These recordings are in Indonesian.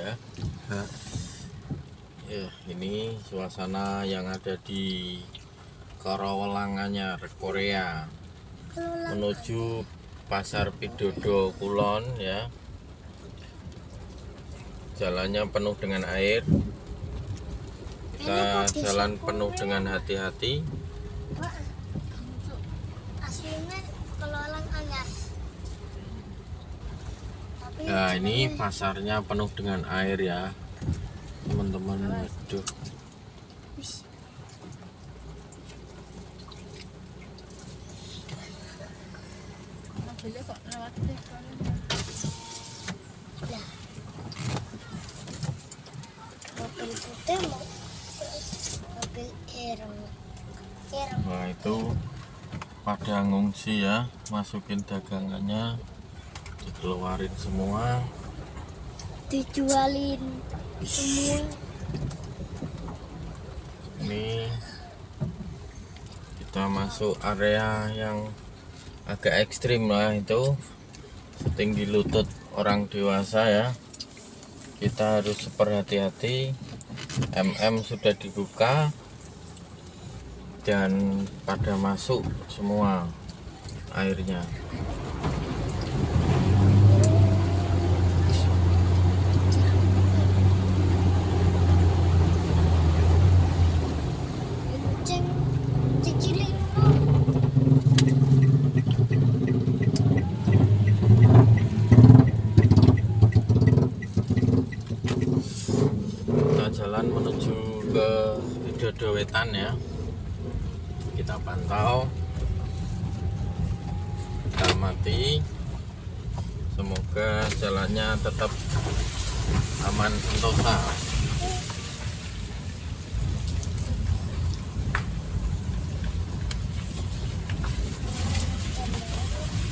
ya. Ya, ini suasana yang ada di Karawalang Anyar, Korea, menuju Pasar Pidodo Kulon ya. Jalannya penuh dengan air. Kita jalan penuh dengan hati-hati. Aslinya Karawalang Anyar. Nah, ini pasarnya penuh dengan air ya, teman-teman. Aduh. Mobil putih, mobil ireng. Nah, itu pada ngungsi ya, masukin dagangannya, dikeluarin semua, Dijualin semua. ini kita masuk area yang agak ekstrim lah, itu setinggi lutut orang dewasa ya. Kita harus berhati-hati. Sudah dibuka dan pada masuk semua airnya. Cicilin Kita jalan menuju ke Pidodo Wetan ya. Kita pantau, kita amati. Semoga jalannya tetap aman sentosa.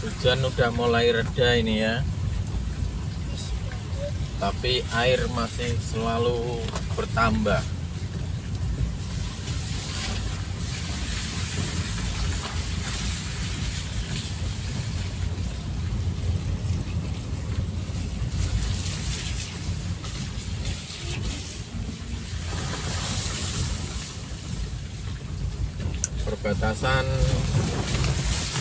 Hujan udah mulai reda ini ya, tapi air masih selalu bertambah. Perbatasan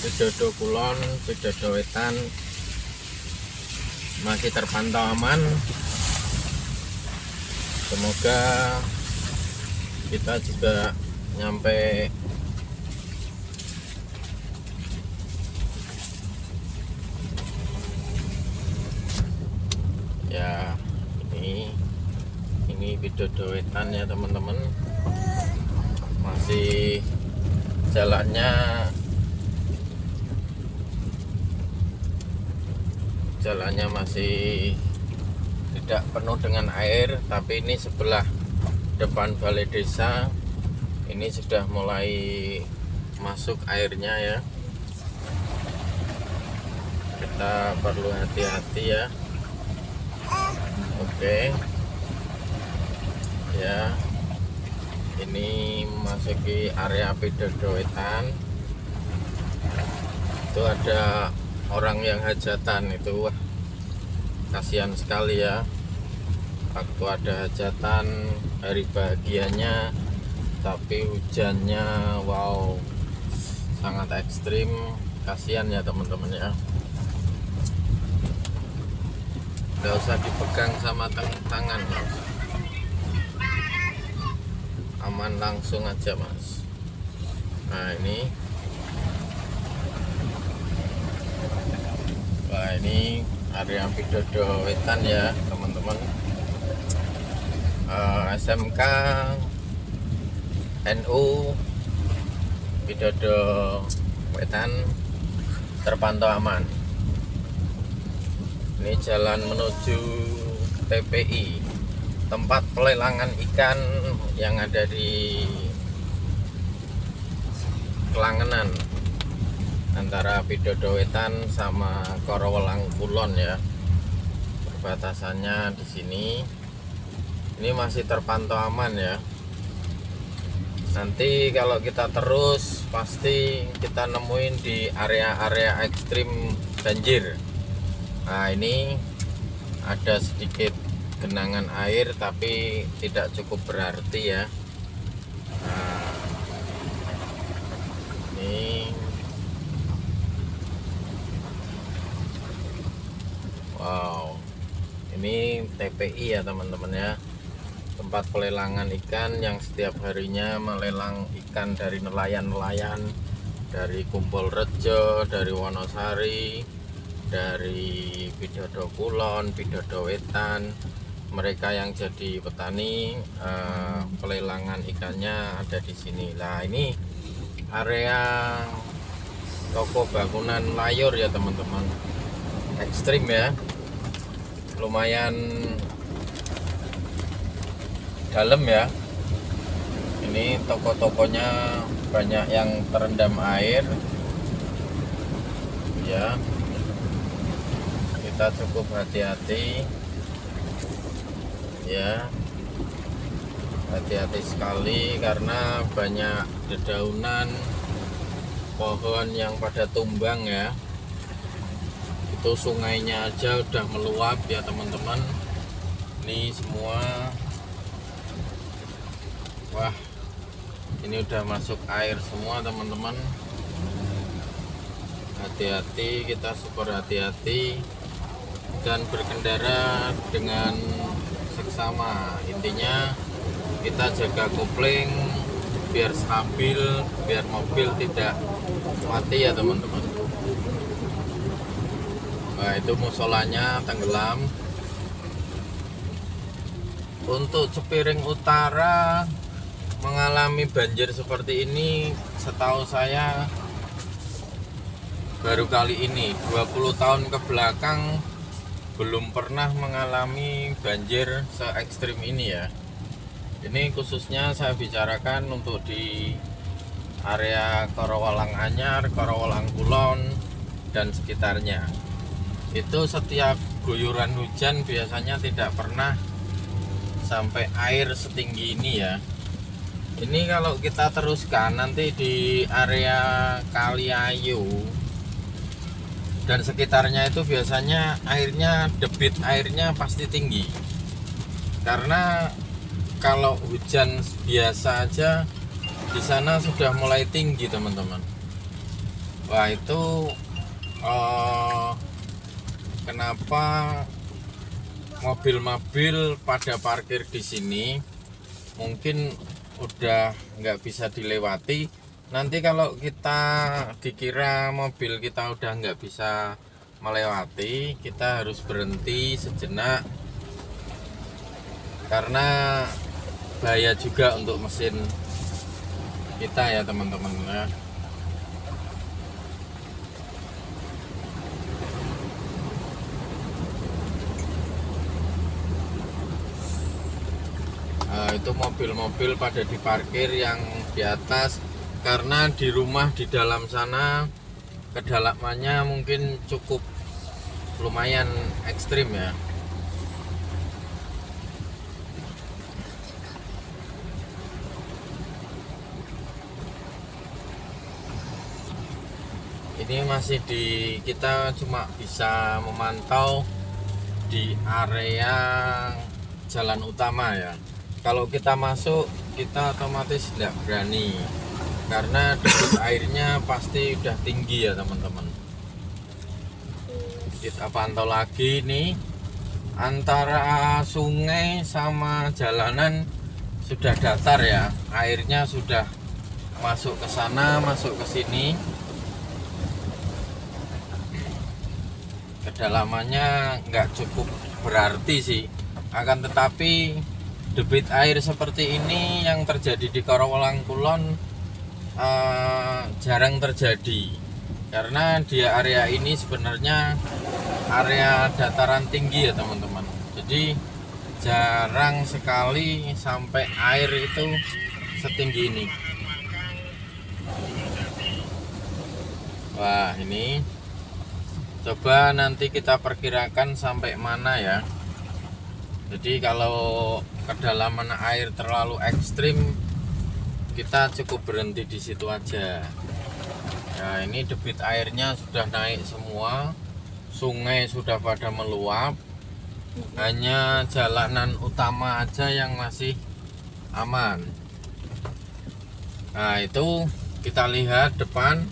Pidodo Kulon, Pidodo Wetan masih terpantau aman. Semoga kita juga nyampe ya. Ini Pidodo Wetan ya teman-teman, masih jalannya masih tidak penuh dengan air, tapi ini sebelah depan balai desa ini sudah mulai masuk airnya ya. Kita perlu hati-hati ya. Oke ya, ini memasuki area Pidodo Wetan. Itu ada orang yang hajatan itu, wah kasihan sekali ya. Waktu ada hajatan, hari bahagianya, tapi hujannya wow sangat ekstrim. Kasihan ya teman-teman ya. Nggak usah dipegang sama tangan, aman langsung aja mas. Nah ini, wah ini area Pidodo Wetan ya teman-teman. SMK NU Pidodo Wetan terpantau aman. Ini jalan menuju TPI, tempat pelelangan ikan yang ada di Kelangenan antara Pidodo Wetan sama Karawalang Kulon ya. Perbatasannya di sini. Ini masih terpantau aman ya. Nanti kalau kita terus pasti kita nemuin di area-area ekstrim banjir. Nah, ini ada sedikit genangan air tapi tidak cukup berarti ya. Nah, ini wow, ini TPI ya teman-teman ya, tempat pelelangan ikan yang setiap harinya melelang ikan dari nelayan-nelayan dari Kumpul Rejo, dari Wonosari, dari Pidodo Kulon, Pidodo Wetan. Mereka yang jadi petani, pelelangan ikannya ada di sini. Nah, ini area toko bangunan layur ya teman-teman, ekstrim ya, lumayan dalam ya. Ini toko-tokonya banyak yang terendam air ya, kita cukup hati-hati ya, hati-hati sekali karena banyak dedaunan pohon yang pada tumbang ya. Itu sungainya aja udah meluap ya teman-teman. Ini semua, wah, ini udah masuk air semua teman-teman. Hati-hati, kita super hati-hati dan berkendara dengan seksama. Intinya kita jaga kopling biar stabil, biar mobil tidak mati ya teman-teman. Nah, itu musolanya tenggelam. Untuk Cepiring Utara mengalami banjir seperti ini setahu saya baru kali ini. 20 tahun ke belakang belum pernah mengalami banjir se ekstrim ini ya. Ini khususnya saya bicarakan untuk di area Korowalang Anyar, Korowalang Kulon dan sekitarnya. Itu setiap guyuran hujan biasanya tidak pernah sampai air setinggi ini ya. Ini kalau kita teruskan nanti di area Kaliayu dan sekitarnya itu biasanya airnya, debit airnya pasti tinggi. Karena kalau hujan biasa aja di sana sudah mulai tinggi teman-teman. Wah, itu kenapa mobil-mobil pada parkir di sini mungkin udah nggak bisa dilewati. Nanti kalau kita dikira mobil kita udah nggak bisa melewati, kita harus berhenti sejenak karena bahaya juga untuk mesin kita ya teman-teman ya. Nah, itu mobil-mobil pada diparkir yang di atas karena di rumah di dalam sana kedalamannya mungkin cukup lumayan ekstrim ya. Ini masih kita cuma bisa memantau di area jalan utama ya. Kalau kita masuk, kita otomatis tidak berani karena debit airnya pasti udah tinggi ya teman-teman. Kita pantau lagi nih, antara sungai sama jalanan sudah datar ya, airnya sudah masuk ke sana, masuk ke sini. Kedalamannya nggak cukup berarti sih, akan tetapi debit air seperti ini yang terjadi di Korowalang Kulon jarang terjadi karena di area ini sebenarnya area dataran tinggi ya teman-teman. Jadi jarang sekali sampai air itu setinggi ini. Wah, ini coba nanti kita perkirakan sampai mana ya. Jadi kalau kedalaman air terlalu ekstrim, kita cukup berhenti di situ aja. Nah, ini debit airnya sudah naik semua, sungai sudah pada meluap, Hanya jalanan utama aja yang masih aman. Nah, itu kita lihat depan,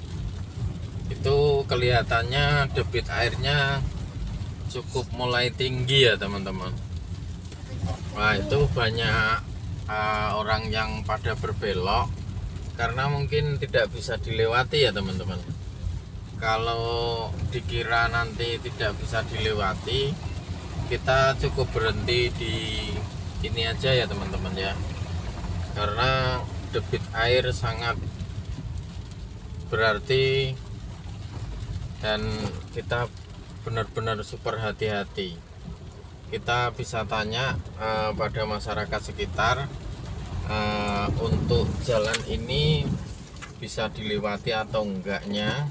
itu kelihatannya debit airnya cukup mulai tinggi ya teman-teman. Nah, itu banyak orang yang pada berbelok karena mungkin tidak bisa dilewati ya teman-teman. Kalau dikira nanti tidak bisa dilewati, kita cukup berhenti di ini aja ya teman-teman ya, karena debit air sangat berarti dan kita benar-benar super hati-hati. Kita bisa tanya pada masyarakat sekitar, untuk jalan ini bisa dilewati atau enggaknya.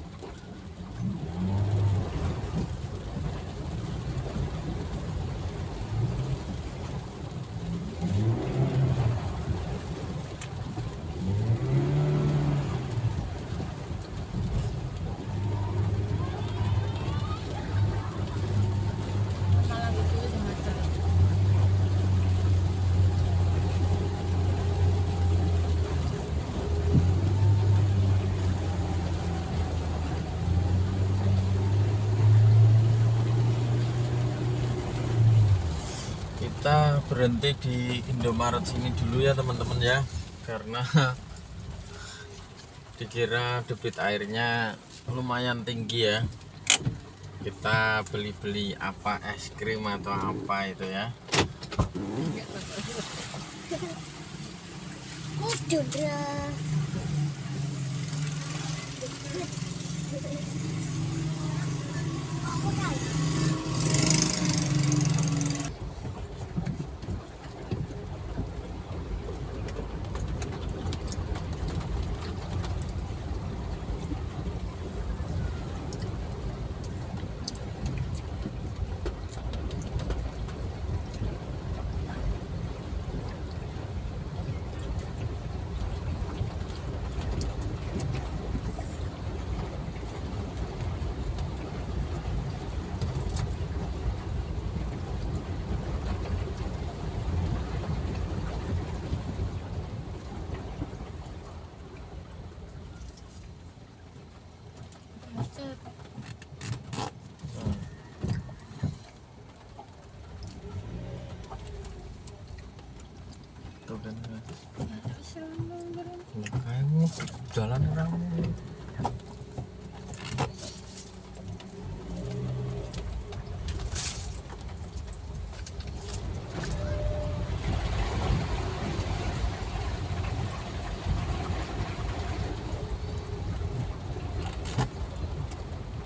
Malah gitu semacam. Kita berhenti di Indomaret sini dulu ya teman-teman ya, karena dikira debit airnya lumayan tinggi ya. Kita beli-beli apa, es krim atau apa itu ya. Udah. Macet. Tuh kan, Serambung bareng. kamu jalan orang.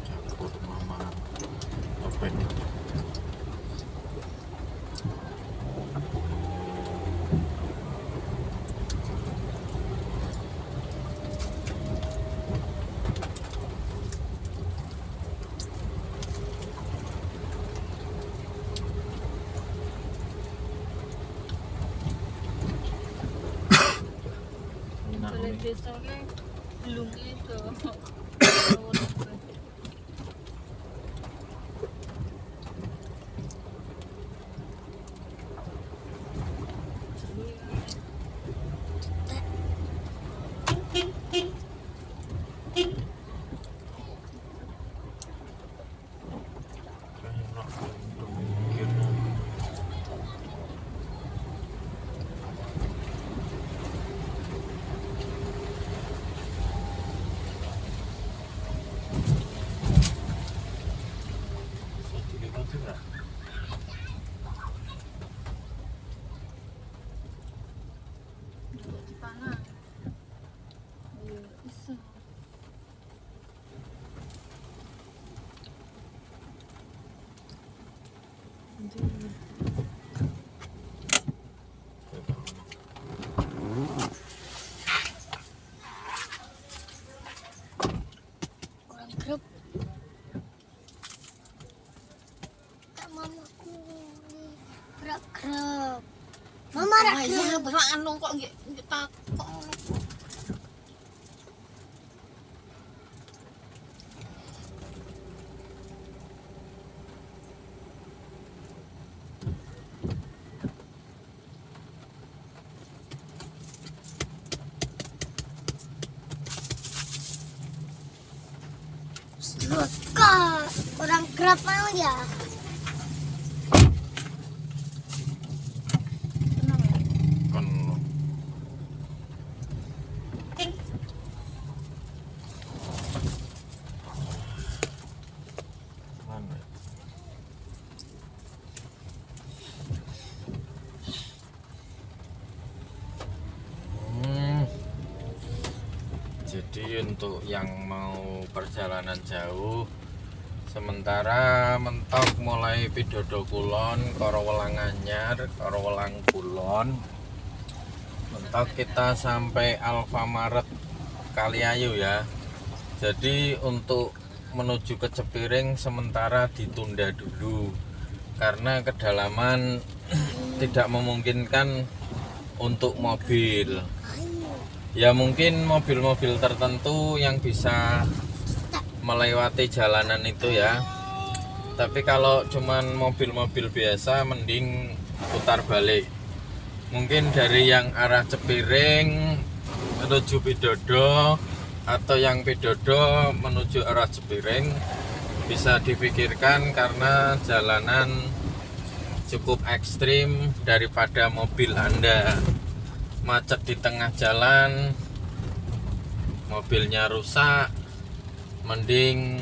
Cabut mama, topeng. Enak Boleh nih. desa ke belum itu. Enak, udah mikirnya. Bisa dilewati nggak? Di panah. Iya, bisa. Orang grup. Tak mamaku nih. Gerak-gerak. Mama Ah, gerak. iya, berak anu kok nggih takok. Grab mau ya? Tenang ya. Kon Ting. mana? Jadi untuk yang mau perjalanan jauh, sementara mentok mulai Pidodo Kulon, Korowelang Anyar, Korowelang Kulon, mentok kita sampai Alfamaret Kaliayu ya. Jadi untuk menuju ke Cepiring sementara ditunda dulu karena kedalaman tidak memungkinkan untuk mobil. Ya mungkin mobil-mobil tertentu yang bisa melewati jalanan itu ya. Tapi kalau cuman mobil-mobil biasa mending putar balik. Mungkin dari yang arah Cepiring menuju Pidodo atau yang Pidodo menuju arah Cepiring bisa dipikirkan karena jalanan cukup ekstrim daripada mobil Anda macet di tengah jalan, mobilnya rusak, mending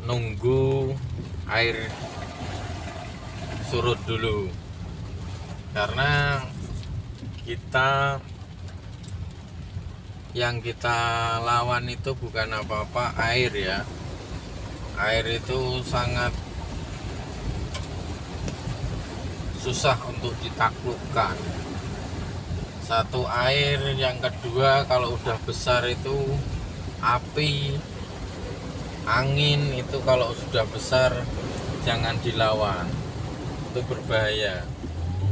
nunggu air surut dulu karena kita yang kita lawan itu bukan apa-apa, air ya. Air itu sangat susah untuk ditaklukkan. Satu air, yang kedua kalau udah besar itu api, angin itu kalau sudah besar jangan dilawan, itu berbahaya.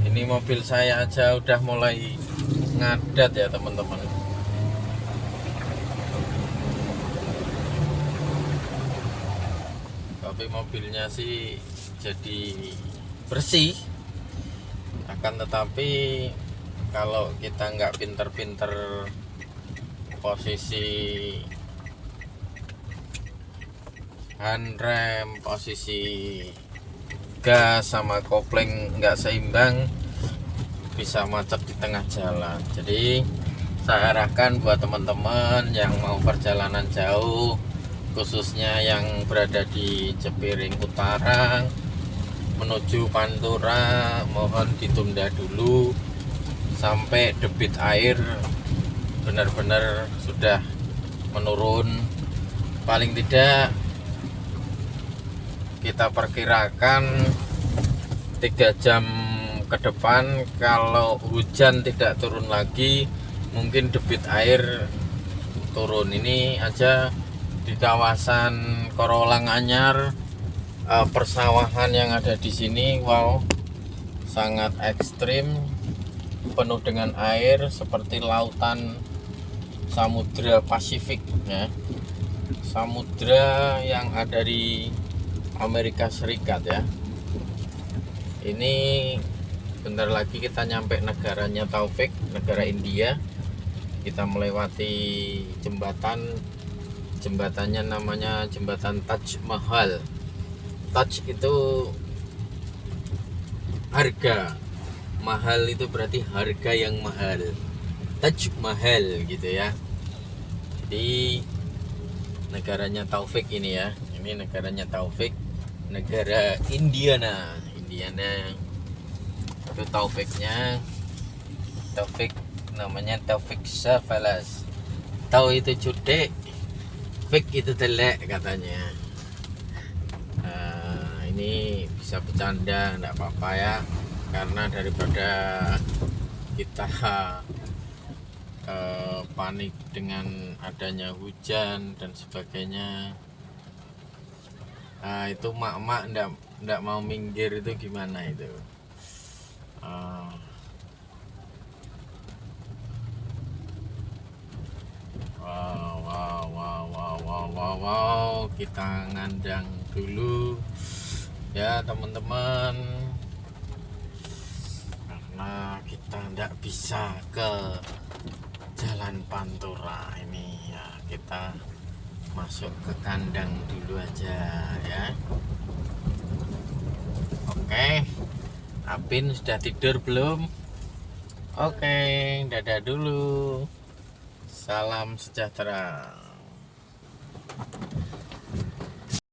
Ini mobil saya aja udah mulai ngadat ya teman-teman. Tapi mobilnya sih jadi bersih, akan tetapi kalau kita nggak pinter-pinter posisi handrem, posisi gas sama kopling nggak seimbang, bisa macet di tengah jalan. Jadi saya arahkan buat teman-teman yang mau perjalanan jauh, khususnya yang berada di Cepiring Utara menuju Pantura, mohon ditunda dulu sampai debit air benar-benar sudah menurun. Paling tidak kita perkirakan 3 jam ke depan kalau hujan tidak turun lagi, mungkin debit air turun. Ini aja di kawasan Korowelang Anyar, persawahan yang ada di sini, wow, sangat ekstrim, penuh dengan air seperti lautan Samudra Pasifik ya. Samudra yang ada di Amerika Serikat ya. Ini bentar lagi kita nyampe negaranya Taufik, negara India. Kita melewati jembatannya namanya jembatan Taj Mahal. Taj itu harga, mahal itu berarti harga yang mahal. Taj Mahal gitu ya. Jadi negaranya Taufik ini ya. Ini negaranya Taufik, negara Indiana. Itu Taufiknya. Taufik namanya Taufik Safalas. Tau itu cutek, fik itu telek katanya. Ini bisa bercanda, enggak apa-apa ya, karena daripada kita panik dengan adanya hujan dan sebagainya. Itu mak-mak enggak mau minggir itu gimana itu. Wow, kita ngandang dulu ya teman-teman, karena kita tidak bisa ke Jalan Pantura ini ya, kita masuk ke kandang dulu aja ya. Apin sudah tidur belum? Oke, dadah dulu. Salam sejahtera.